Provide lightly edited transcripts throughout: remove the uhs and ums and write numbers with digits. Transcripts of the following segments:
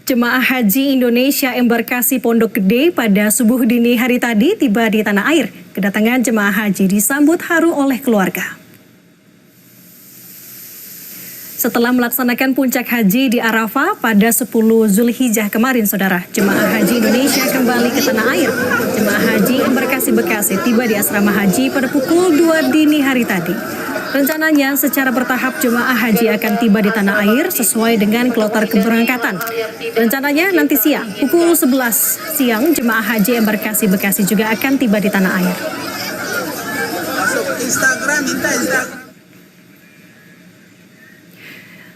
Jemaah Haji Indonesia Embarkasi Pondok Gede pada subuh dini hari tadi tiba di tanah air. Kedatangan jemaah haji disambut haru oleh keluarga. Setelah melaksanakan puncak haji di Arafah pada 10 Zulhijjah kemarin, saudara, jemaah haji Indonesia kembali ke tanah air. Jemaah haji Embarkasi Bekasi tiba di asrama haji pada pukul 2 dini hari tadi. Rencananya secara bertahap jemaah haji akan tiba di tanah air sesuai dengan kloter keberangkatan. Rencananya nanti siang, pukul 11 siang, jemaah haji Embarkasi Bekasi juga akan tiba di tanah air.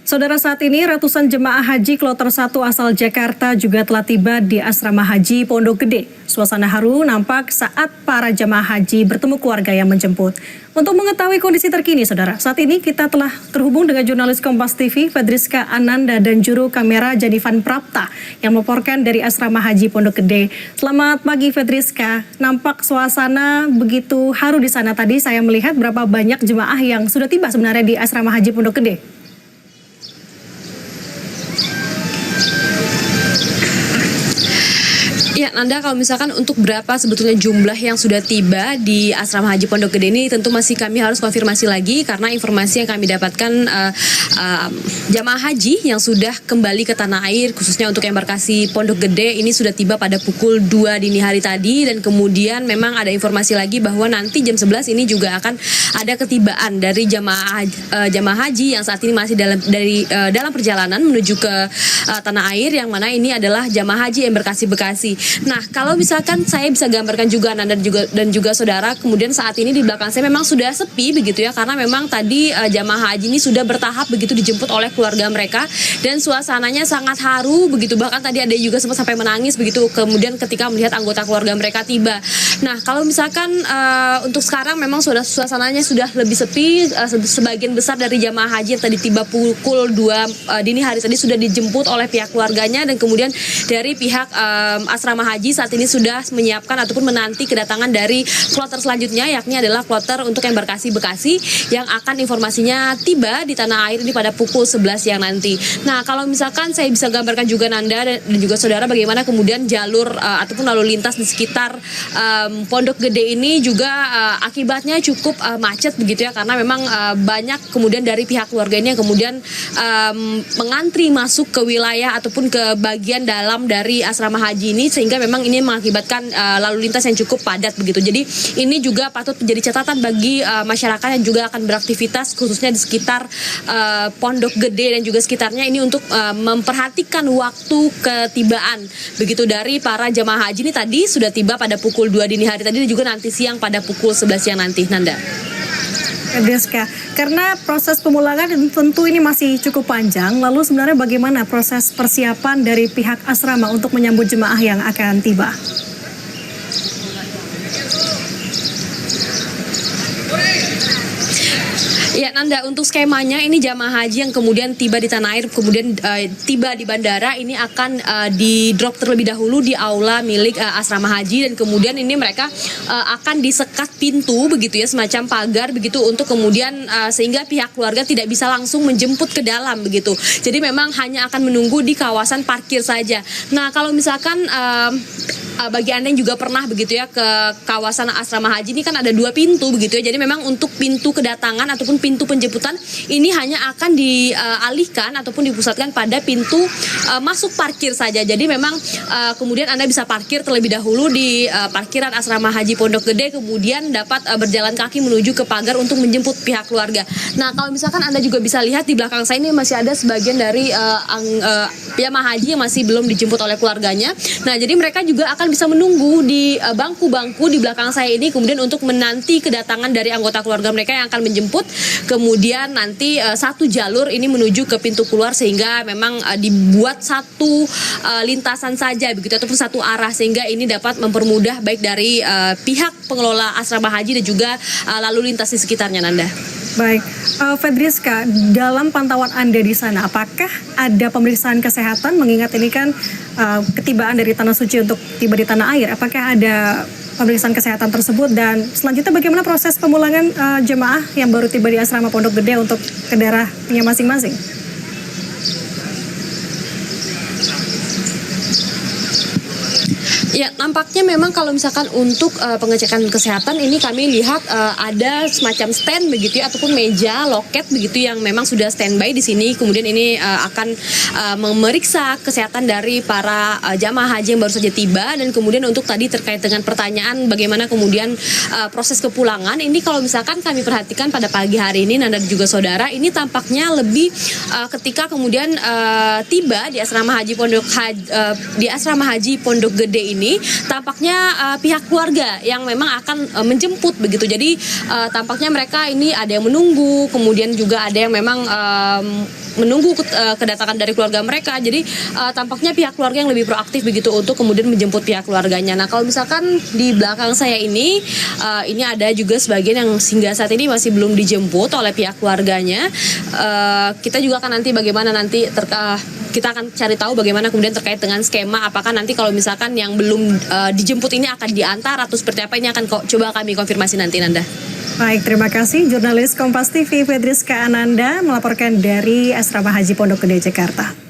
Saudara, saat ini ratusan jemaah haji kloter 1 asal Jakarta juga telah tiba di asrama haji Pondok Gede. Suasana haru nampak saat para jemaah haji bertemu keluarga yang menjemput. Untuk mengetahui kondisi terkini, saudara, saat ini kita telah terhubung dengan jurnalis Kompas TV, Fedriska Ananda, dan juru kamera Janivan Prapta yang melaporkan dari asrama haji Pondok Gede. Selamat pagi, Fedriska. Nampak suasana begitu haru di sana. Tadi saya melihat berapa banyak jemaah yang sudah tiba sebenarnya di asrama haji Pondok Gede. Ya, Nanda, kalau misalkan untuk berapa sebetulnya jumlah yang sudah tiba di asrama haji Pondok Gede ini tentu masih kami harus konfirmasi lagi karena informasi yang kami dapatkan jamaah haji yang sudah kembali ke tanah air khususnya untuk embarkasi Pondok Gede ini sudah tiba pada pukul 2 dini hari tadi, dan kemudian memang ada informasi lagi bahwa nanti jam 11 ini juga akan ada ketibaan dari jamaah haji yang saat ini masih dalam perjalanan menuju ke tanah air, yang mana ini adalah jamaah haji Embarkasi Bekasi. Nah, kalau misalkan saya bisa gambarkan juga Nanda dan juga saudara, kemudian saat ini di belakang saya memang sudah sepi begitu ya, karena memang tadi jamaah haji ini sudah bertahap begitu dijemput oleh keluarga mereka, dan suasananya sangat haru begitu, bahkan tadi ada juga sempat sampai menangis begitu kemudian ketika melihat anggota keluarga mereka tiba. Nah, kalau misalkan untuk sekarang memang suasananya sudah lebih sepi, sebagian besar dari jamaah haji yang tadi tiba pukul 2 dini hari tadi sudah dijemput oleh pihak keluarganya, dan kemudian dari pihak asrama haji saat ini sudah menyiapkan ataupun menanti kedatangan dari kloter selanjutnya, yakni adalah kloter untuk Embarkasi Bekasi yang akan informasinya tiba di tanah air ini pada pukul 11 siang nanti. Nah, kalau misalkan saya bisa gambarkan juga Nanda dan juga saudara bagaimana kemudian jalur ataupun lalu lintas di sekitar Pondok Gede ini juga akibatnya cukup macet begitu ya, karena memang banyak kemudian dari pihak keluarga ini yang kemudian mengantri masuk ke wilayah ataupun ke bagian dalam dari asrama haji ini, sehingga memang ini mengakibatkan lalu lintas yang cukup padat begitu. Jadi ini juga patut menjadi catatan bagi masyarakat yang juga akan beraktivitas khususnya di sekitar Pondok Gede dan juga sekitarnya ini untuk memperhatikan waktu ketibaan begitu dari para jamaah haji ini tadi sudah tiba pada pukul 2 dini hari tadi dan juga nanti siang pada pukul 11 siang nanti, Nanda. Deska, karena proses pemulangan tentu ini masih cukup panjang, lalu sebenarnya bagaimana proses persiapan dari pihak asrama untuk menyambut jemaah yang akan tiba? Ya, Nanda, untuk skemanya ini jamaah haji yang kemudian tiba di tanah air, kemudian tiba di bandara ini akan di drop terlebih dahulu di aula milik asrama haji, dan kemudian ini mereka akan disekat pintu begitu ya, semacam pagar begitu untuk kemudian sehingga pihak keluarga tidak bisa langsung menjemput ke dalam begitu. Jadi memang hanya akan menunggu di kawasan parkir saja. Nah, kalau misalkan bagi Anda yang juga pernah begitu ya ke kawasan asrama haji ini kan ada 2 pintu begitu ya. Jadi memang untuk pintu kedatangan ataupun pintu penjemputan ini hanya akan dialihkan ataupun dipusatkan pada pintu masuk parkir saja. Jadi memang kemudian Anda bisa parkir terlebih dahulu di parkiran asrama haji Pondok Gede, kemudian dapat berjalan kaki menuju ke pagar untuk menjemput pihak keluarga. Nah, kalau misalkan Anda juga bisa lihat di belakang saya ini masih ada sebagian dari jamaah haji yang masih belum dijemput oleh keluarganya. Nah, jadi mereka juga akan bisa menunggu di bangku-bangku di belakang saya ini kemudian untuk menanti kedatangan dari anggota keluarga mereka yang akan menjemput, kemudian nanti satu jalur ini menuju ke pintu keluar, sehingga memang dibuat satu lintasan saja begitu ataupun satu arah, sehingga ini dapat mempermudah baik dari pihak pengelola asrama haji dan juga lalu lintas di sekitarnya, Nanda. Baik, Fedriska, dalam pantauan Anda di sana, apakah ada pemeriksaan kesehatan mengingat ini kan ketibaan dari Tanah Suci untuk tiba di tanah air? Apakah ada pemeriksaan kesehatan tersebut, dan selanjutnya bagaimana proses pemulangan jemaah yang baru tiba di asrama Pondok Gede untuk ke daerahnya masing-masing? Ya, nampaknya memang kalau misalkan untuk pengecekan kesehatan ini kami lihat ada semacam stand begitu ya, ataupun meja loket begitu yang memang sudah standby di sini. Kemudian ini akan memeriksa kesehatan dari para jamaah haji yang baru saja tiba, dan kemudian untuk tadi terkait dengan pertanyaan bagaimana kemudian proses kepulangan ini, kalau misalkan kami perhatikan pada pagi hari ini Nanda dan juga saudara, ini tampaknya lebih ketika kemudian tiba di asrama haji Pondok Gede ini tampaknya pihak keluarga yang memang akan menjemput begitu. Jadi tampaknya mereka ini ada yang menunggu, kemudian juga ada yang memang menunggu kedatangan dari keluarga mereka. Jadi tampaknya pihak keluarga yang lebih proaktif begitu untuk kemudian menjemput pihak keluarganya. Nah, kalau misalkan di belakang saya ini ada juga sebagian yang hingga saat ini masih belum dijemput oleh pihak keluarganya. Kita juga akan nanti bagaimana nanti kita akan cari tahu bagaimana kemudian terkait dengan skema, apakah nanti kalau misalkan yang belum dijemput ini akan diantar atau seperti apa, ini akan coba kami konfirmasi nanti, Nanda. Baik, terima kasih jurnalis Kompas TV Fedriska Ananda melaporkan dari Asrama Haji Pondok Gede, Jakarta.